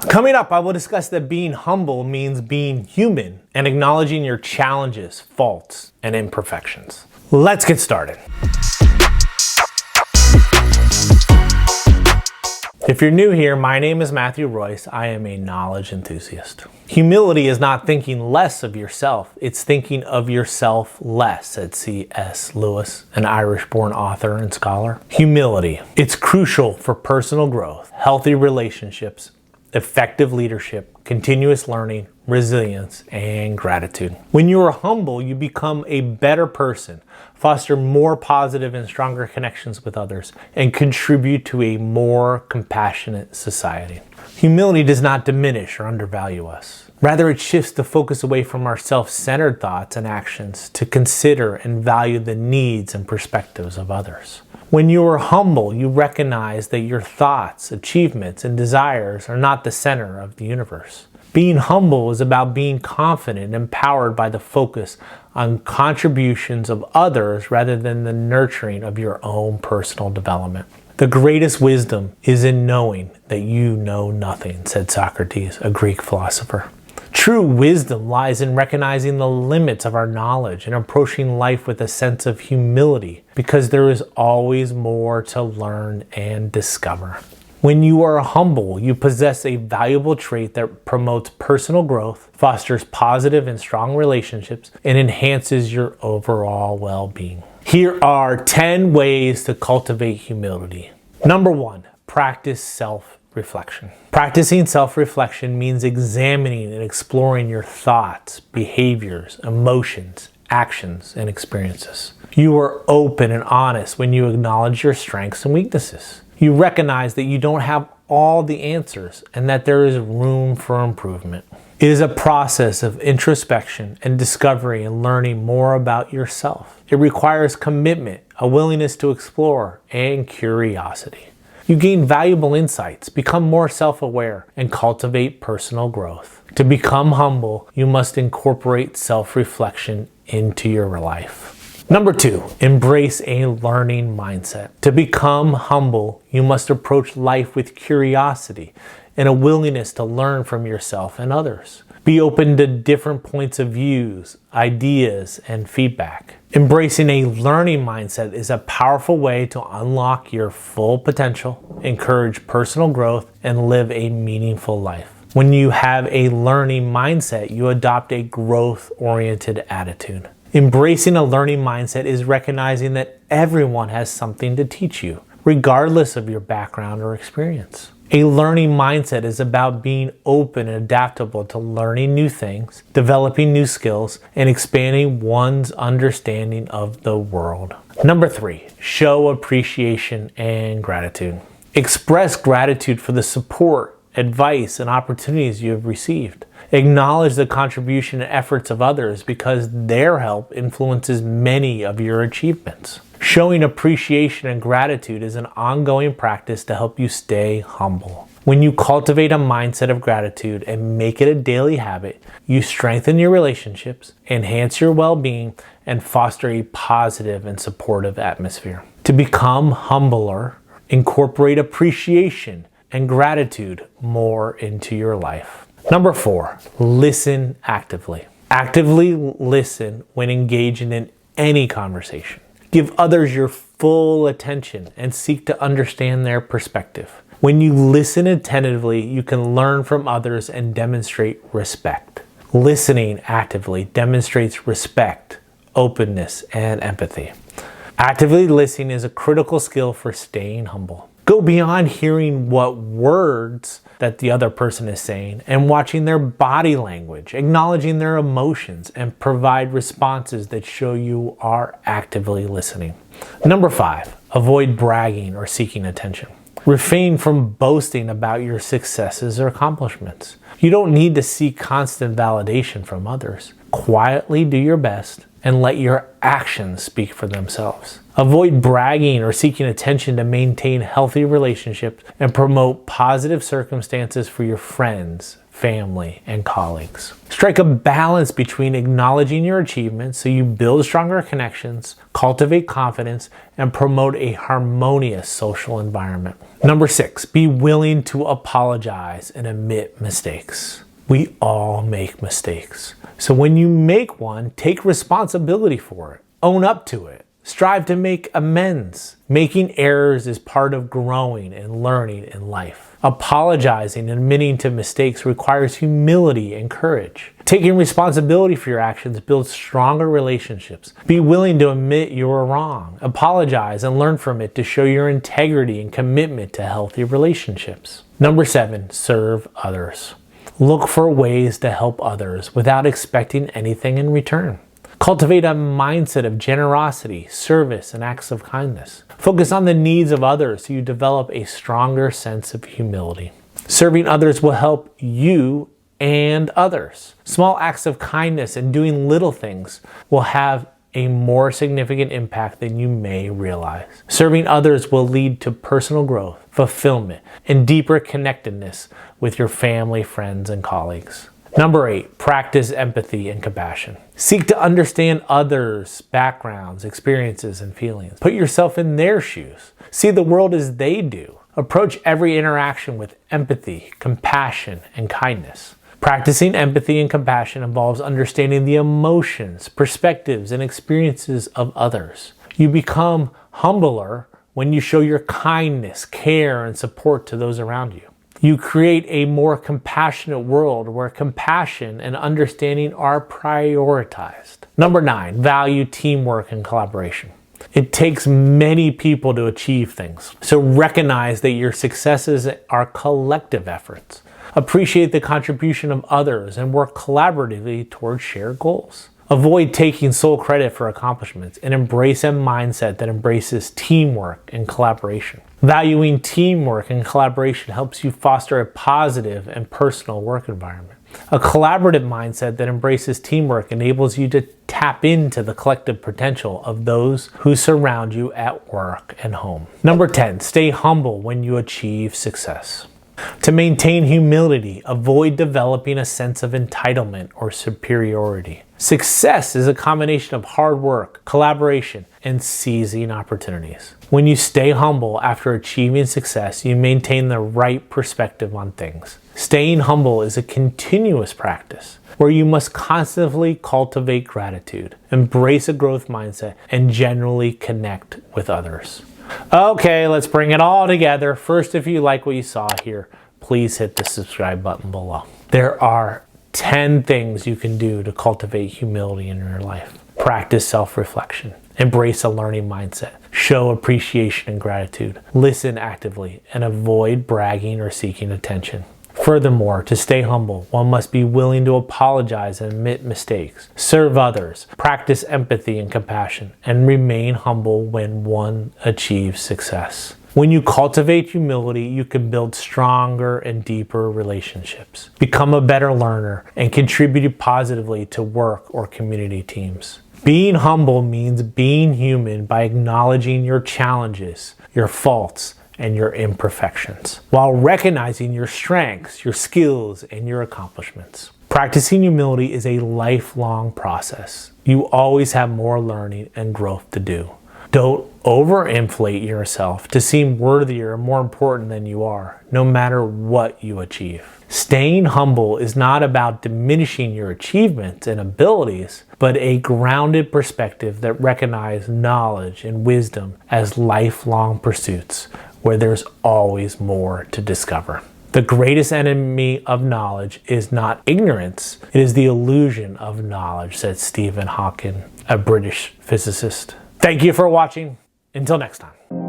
Coming up, I will discuss that being humble means being human and acknowledging your challenges, faults, and imperfections. Let's get started. If you're new here, my name is Matthew Royce. I am a knowledge enthusiast. Humility is not thinking less of yourself, it's thinking of yourself less, said C.S. Lewis, an Irish-born author and scholar. Humility. It's crucial for personal growth, healthy relationships, effective leadership, continuous learning, resilience, and gratitude. When you are humble, you become a better person, foster more positive and stronger connections with others, and contribute to a more compassionate society. Humility does not diminish or undervalue us. Rather, it shifts the focus away from our self-centered thoughts and actions to consider and value the needs and perspectives of others. When you are humble, you recognize that your thoughts, achievements, and desires are not the center of the universe. Being humble is about being confident and empowered by the focus on contributions of others rather than the nurturing of your own personal development. The greatest wisdom is in knowing that you know nothing, said Socrates, a Greek philosopher. True wisdom lies in recognizing the limits of our knowledge and approaching life with a sense of humility, because there is always more to learn and discover. When you are humble, you possess a valuable trait that promotes personal growth, fosters positive and strong relationships, and enhances your overall well-being. Here are 10 ways to cultivate humility. Number 1, practice self-reflection. Practicing self-reflection means examining and exploring your thoughts, behaviors, emotions, actions, and experiences. You are open and honest when you acknowledge your strengths and weaknesses. You recognize that you don't have all the answers and that there is room for improvement. It is a process of introspection and discovery and learning more about yourself. It requires commitment, a willingness to explore, and curiosity. You gain valuable insights, become more self-aware, and cultivate personal growth. To become humble, you must incorporate self-reflection into your life. Number 2, embrace a learning mindset. To become humble, you must approach life with curiosity and a willingness to learn from yourself and others. Be open to different points of views, ideas, and feedback. Embracing a learning mindset is a powerful way to unlock your full potential, encourage personal growth, and live a meaningful life. When you have a learning mindset, you adopt a growth-oriented attitude. Embracing a learning mindset is recognizing that everyone has something to teach you, regardless of your background or experience. A learning mindset is about being open and adaptable to learning new things, developing new skills, and expanding one's understanding of the world. Number 3, show appreciation and gratitude. Express gratitude for the support, advice, and opportunities you have received. Acknowledge the contribution and efforts of others because their help influences many of your achievements. Showing appreciation and gratitude is an ongoing practice to help you stay humble. When you cultivate a mindset of gratitude and make it a daily habit, you strengthen your relationships, enhance your well-being, and foster a positive and supportive atmosphere. To become humbler, incorporate appreciation and gratitude more into your life. Number 4, listen actively. Actively listen when engaging in any conversation. Give others your full attention and seek to understand their perspective. When you listen attentively, you can learn from others and demonstrate respect. Listening actively demonstrates respect, openness, and empathy. Actively listening is a critical skill for staying humble. Go beyond hearing what words that the other person is saying and watching their body language, acknowledging their emotions, and provide responses that show you are actively listening. Number 5, avoid bragging or seeking attention. Refrain from boasting about your successes or accomplishments. You don't need to seek constant validation from others. Quietly do your best and let your actions speak for themselves. Avoid bragging or seeking attention to maintain healthy relationships and promote positive circumstances for your friends, family, and colleagues. Strike a balance between acknowledging your achievements so you build stronger connections, cultivate confidence, and promote a harmonious social environment. Number 6, be willing to apologize and admit mistakes. We all make mistakes. So when you make one, take responsibility for it. Own up to it. Strive to make amends. Making errors is part of growing and learning in life. Apologizing and admitting to mistakes requires humility and courage. Taking responsibility for your actions builds stronger relationships. Be willing to admit you were wrong. Apologize and learn from it to show your integrity and commitment to healthy relationships. Number 7, serve others. Look for ways to help others without expecting anything in return. Cultivate a mindset of generosity, service, and acts of kindness. Focus on the needs of others so you develop a stronger sense of humility. Serving others will help you and others. Small acts of kindness and doing little things will have a more significant impact than you may realize. Serving others will lead to personal growth, fulfillment, and deeper connectedness with your family, friends, and colleagues. Number 8, practice empathy and compassion. Seek to understand others' backgrounds, experiences, and feelings. Put yourself in their shoes. See the world as they do. Approach every interaction with empathy, compassion, and kindness. Practicing empathy and compassion involves understanding the emotions, perspectives, and experiences of others. You become humbler when you show your kindness, care, and support to those around you. You create a more compassionate world where compassion and understanding are prioritized. Number 9, value teamwork and collaboration. It takes many people to achieve things, so recognize that your successes are collective efforts. Appreciate the contribution of others and work collaboratively towards shared goals. Avoid taking sole credit for accomplishments and embrace a mindset that embraces teamwork and collaboration. Valuing teamwork and collaboration helps you foster a positive and personal work environment. A collaborative mindset that embraces teamwork enables you to tap into the collective potential of those who surround you at work and home. Number 10, stay humble when you achieve success. To maintain humility, avoid developing a sense of entitlement or superiority. Success is a combination of hard work, collaboration, and seizing opportunities. When you stay humble after achieving success, you maintain the right perspective on things. Staying humble is a continuous practice where you must constantly cultivate gratitude, embrace a growth mindset, and generally connect with others. Okay, let's bring it all together. First, if you like what you saw here, please hit the subscribe button below. There are 10 things you can do to cultivate humility in your life. Practice self-reflection. Embrace a learning mindset. Show appreciation and gratitude. Listen actively and avoid bragging or seeking attention. Furthermore, to stay humble, one must be willing to apologize and admit mistakes, serve others, practice empathy and compassion, and remain humble when one achieves success. When you cultivate humility, you can build stronger and deeper relationships, become a better learner, and contribute positively to work or community teams. Being humble means being human by acknowledging your challenges, your faults, and your imperfections, while recognizing your strengths, your skills, and your accomplishments. Practicing humility is a lifelong process. You always have more learning and growth to do. Don't overinflate yourself to seem worthier or more important than you are, no matter what you achieve. Staying humble is not about diminishing your achievements and abilities, but a grounded perspective that recognizes knowledge and wisdom as lifelong pursuits, where there's always more to discover. The greatest enemy of knowledge is not ignorance, it is the illusion of knowledge, said Stephen Hawking, a British physicist. Thank you for watching. Until next time.